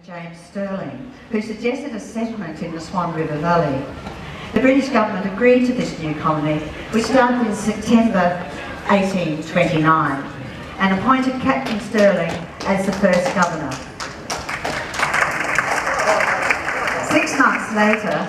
James Stirling, who suggested a settlement in the Swan River Valley. The British government agreed to this new colony, which started in September 1829, and appointed Captain Stirling as the first governor. 6 months later,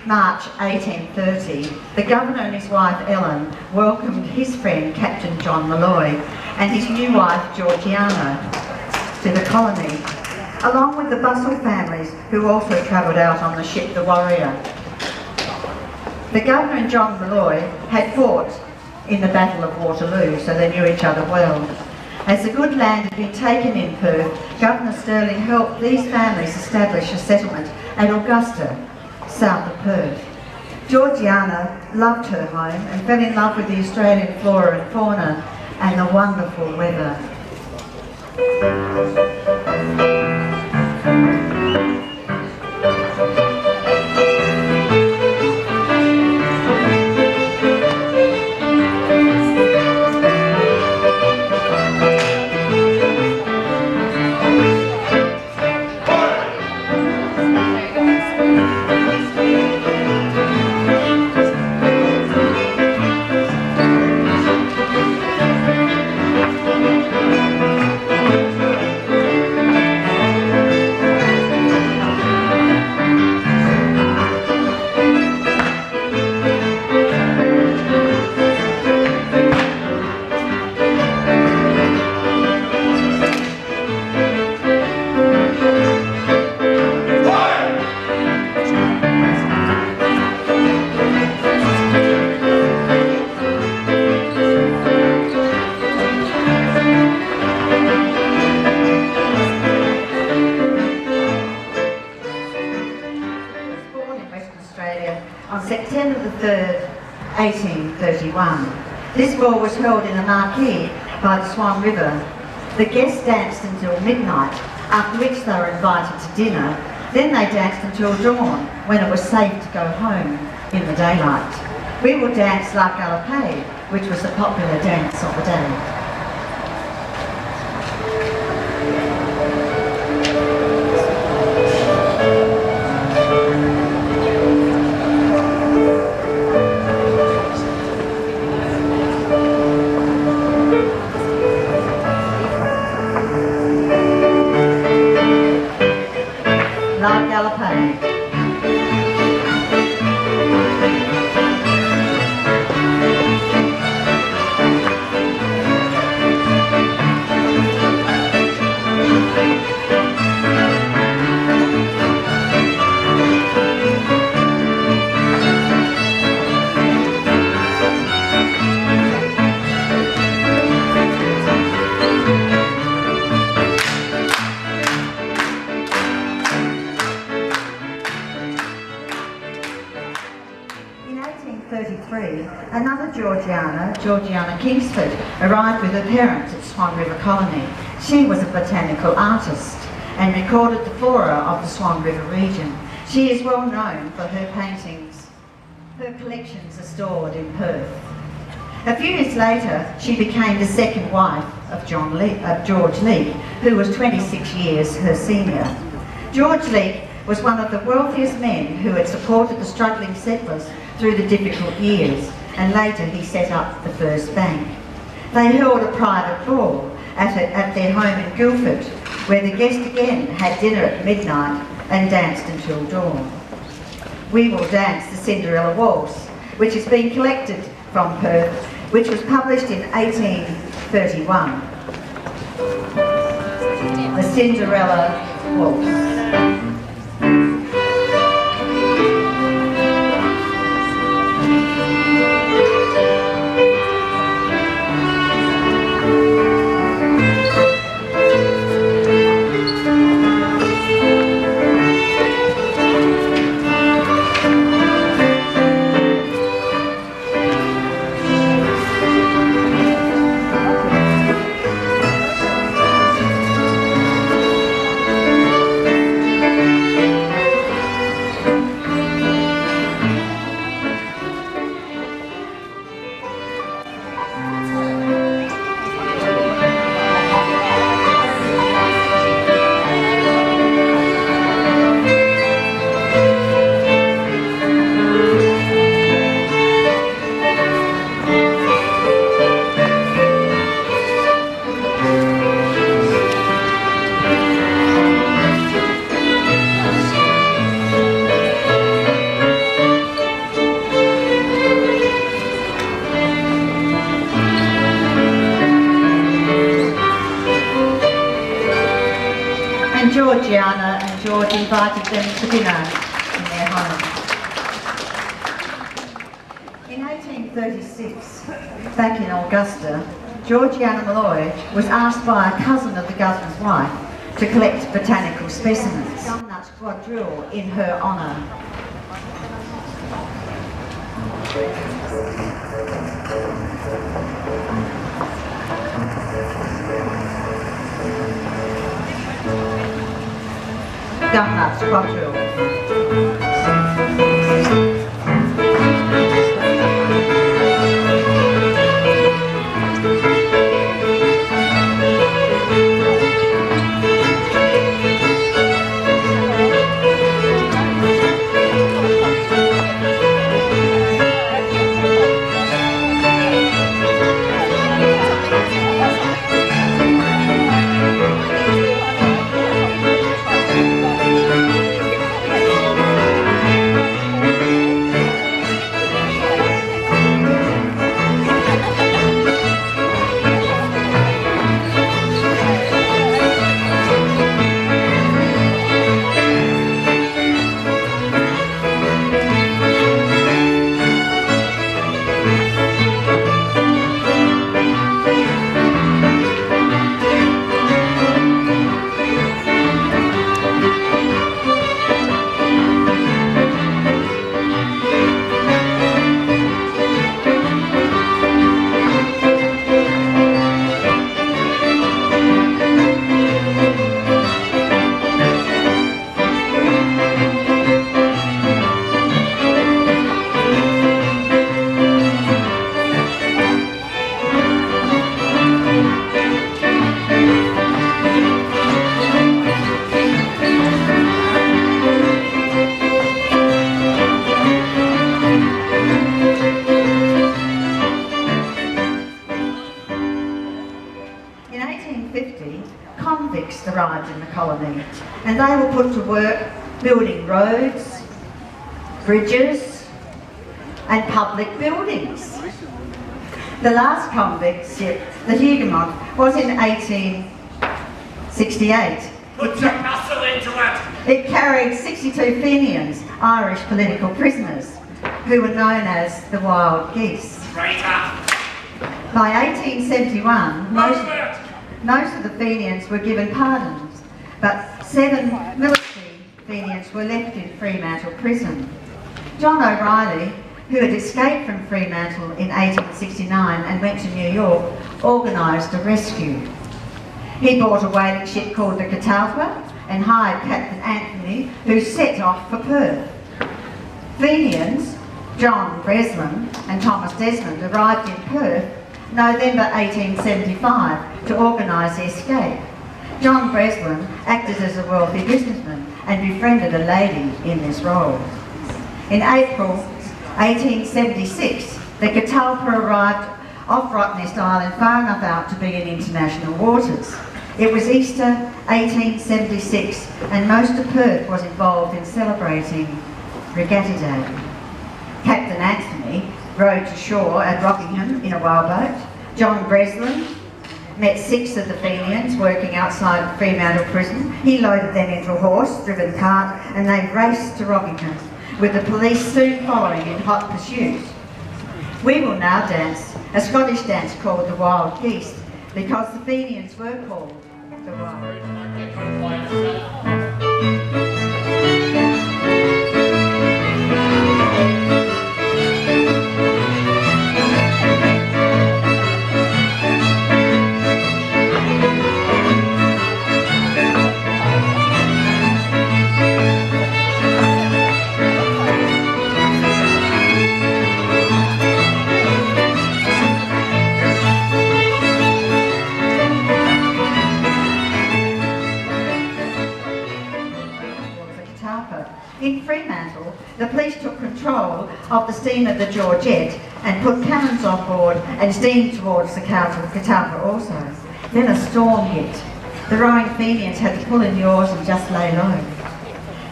March 1830, the governor and his wife Ellen welcomed his friend Captain John Malloy and his new wife Georgiana to the colony, along with the Bustle families who also travelled out on the ship the Warrior. The governor and John Malloy had fought in the Battle of Waterloo, so they knew each other well. As the good land had been taken in Perth, Governor Stirling helped these families establish a settlement at Augusta, south of Perth. Georgiana loved her home and fell in love with the Australian flora and fauna and the wonderful weather. This ball was held in a marquee by the Swan River. The guests danced until midnight, after which they were invited to dinner. Then they danced until dawn, when it was safe to go home in the daylight. We will dance La Galopade, which was the popular dance of the day. Georgiana Kingsford arrived with her parents at Swan River Colony. She was a botanical artist and recorded the flora of the Swan River region. She is well known for her paintings. Her collections are stored in Perth. A few years later, she became the second wife of George Leake, who was 26 years her senior. George Leake was one of the wealthiest men who had supported the struggling settlers through the difficult years, and later he set up the first bank. They held a private ball at their home in Guildford, where the guests again had dinner at midnight and danced until dawn. We will dance the Cinderella Waltz, which has been collected from Perth, which was published in 1831. The Cinderella Waltz. and Georgiana and George invited them to dinner in their home. In 1836, back in Augusta, Georgiana Malloy was asked by a cousin of the governor's wife to collect botanical specimens. Gumnuts Quadrille in her honour. Gumnuts Quadrille. Arrived in the colony, and they were put to work building roads, bridges and public buildings. The last convict ship, the Huguenot, was in 1868. Put your muscle into it! It carried 62 Fenians, Irish political prisoners, who were known as the Wild Geese. Traitor! By 1871, most of the Fenians were given pardons, but 7 military Fenians were left in Fremantle prison. John O'Reilly, who had escaped from Fremantle in 1869 and went to New York, organised a rescue. He bought a whaling ship called the Catalpa and hired Captain Anthony, who set off for Perth. Fenians, John Breslin and Thomas Desmond, arrived in Perth November 1875 to organise the escape. John Breslin acted as a wealthy businessman and befriended a lady in this role. In April 1876, the Catalpa arrived off Rottnest Island far enough out to be in international waters. It was Easter 1876 and most of Perth was involved in celebrating Regatta Day. Captain Anthony rowed to shore at Rockingham in a whaleboat. John Breslin met 6 of the Fenians working outside Fremantle prison. He loaded them into a horse-driven cart and they raced to Rockingham, with the police soon following in hot pursuit. We will now dance a Scottish dance called the Wild Geese, because the Fenians were called the Wild. In Fremantle, the police took control of the steamer the Georgette and put cannons on board and steamed towards the Catalpa also. Then a storm hit. The rowing Fenians had to pull in the oars and just lay low.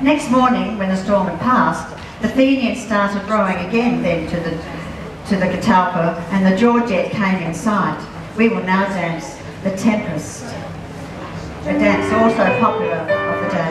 Next morning, when the storm had passed, the Fenians started rowing again then to the Catalpa, and the Georgette came in sight. We will now dance the Tempest. a dance also popular of the day.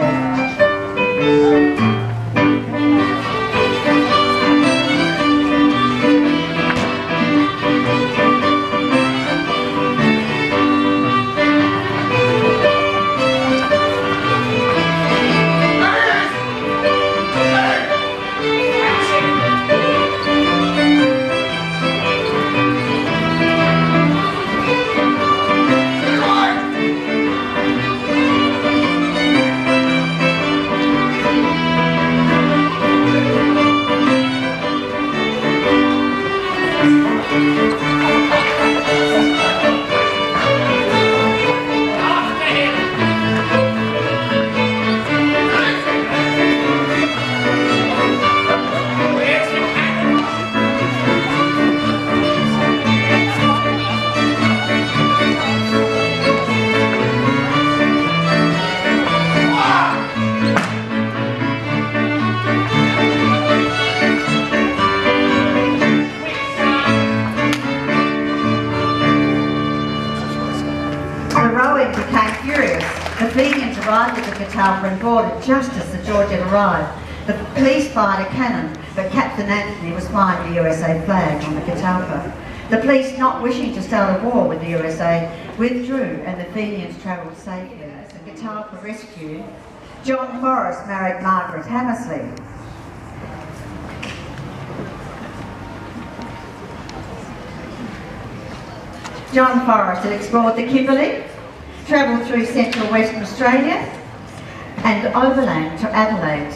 And boarded just as the Georgian arrived. The police fired a cannon, but Captain Anthony was flying the USA flag on the Catalpa. The police, not wishing to start a war with the USA, withdrew and the Fenians travelled safely. As the Catalpa rescued, John Forrest married Margaret Hammersley. John Forrest had explored the Kimberley, travelled through central Western Australia, and overland to Adelaide.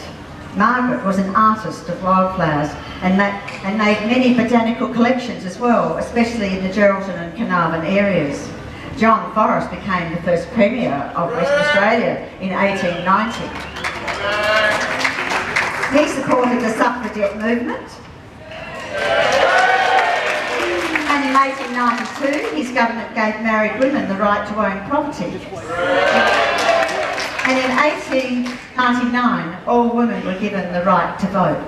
Margaret was an artist of wildflowers and made many botanical collections as well, especially in the Geraldton and Carnarvon areas. John Forrest became the first Premier of Western Australia in 1890. He supported the suffragette movement. And in 1892, his government gave married women the right to own property. And in 1899, all women were given the right to vote.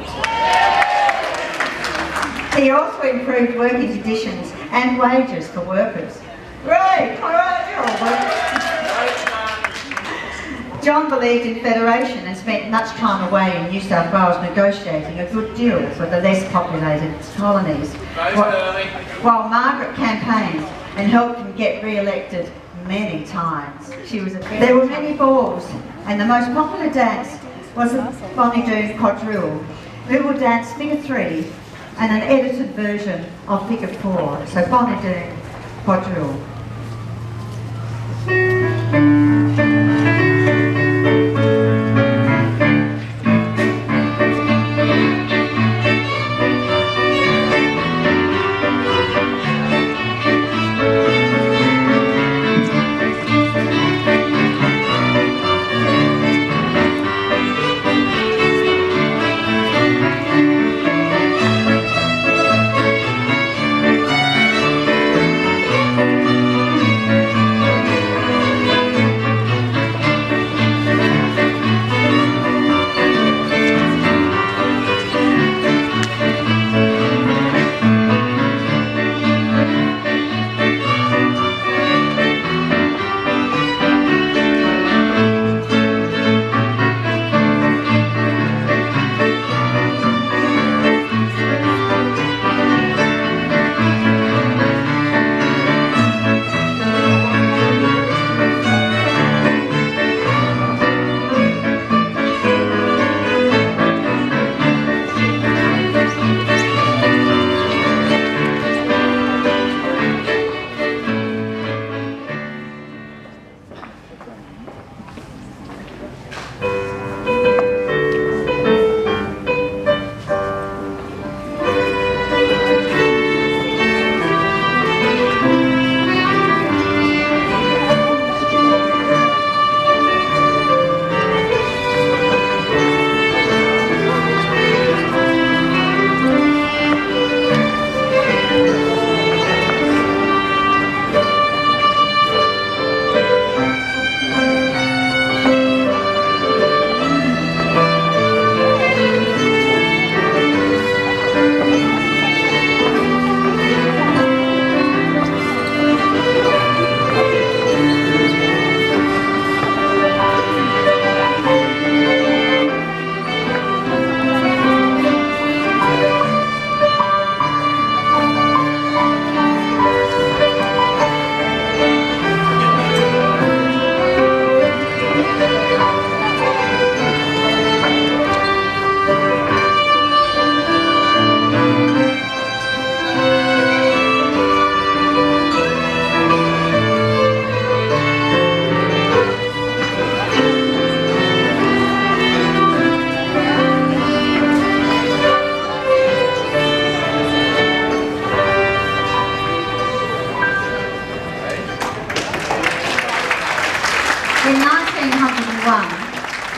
He also improved working conditions and wages for workers. Great! All right, you're all workers. John believed in federation and spent much time away in New South Wales negotiating a good deal for the less populated colonies, while Margaret campaigned and helped him get re-elected many times. There were many balls, and the most popular dance was the Doon Quadrille. We will dance figure 3 and an edited version of figure 4. So Doon Quadrille.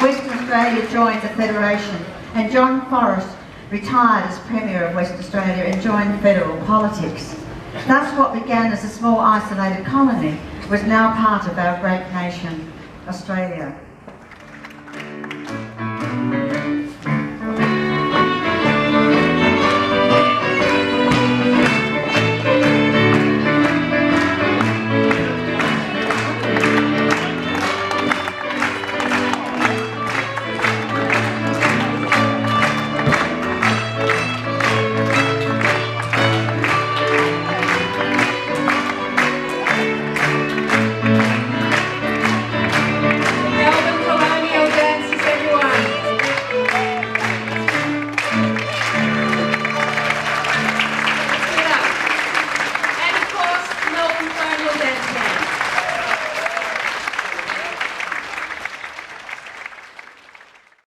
Western Australia joined the Federation, and John Forrest retired as Premier of Western Australia and joined federal politics. Thus what began as a small isolated colony was now part of our great nation, Australia.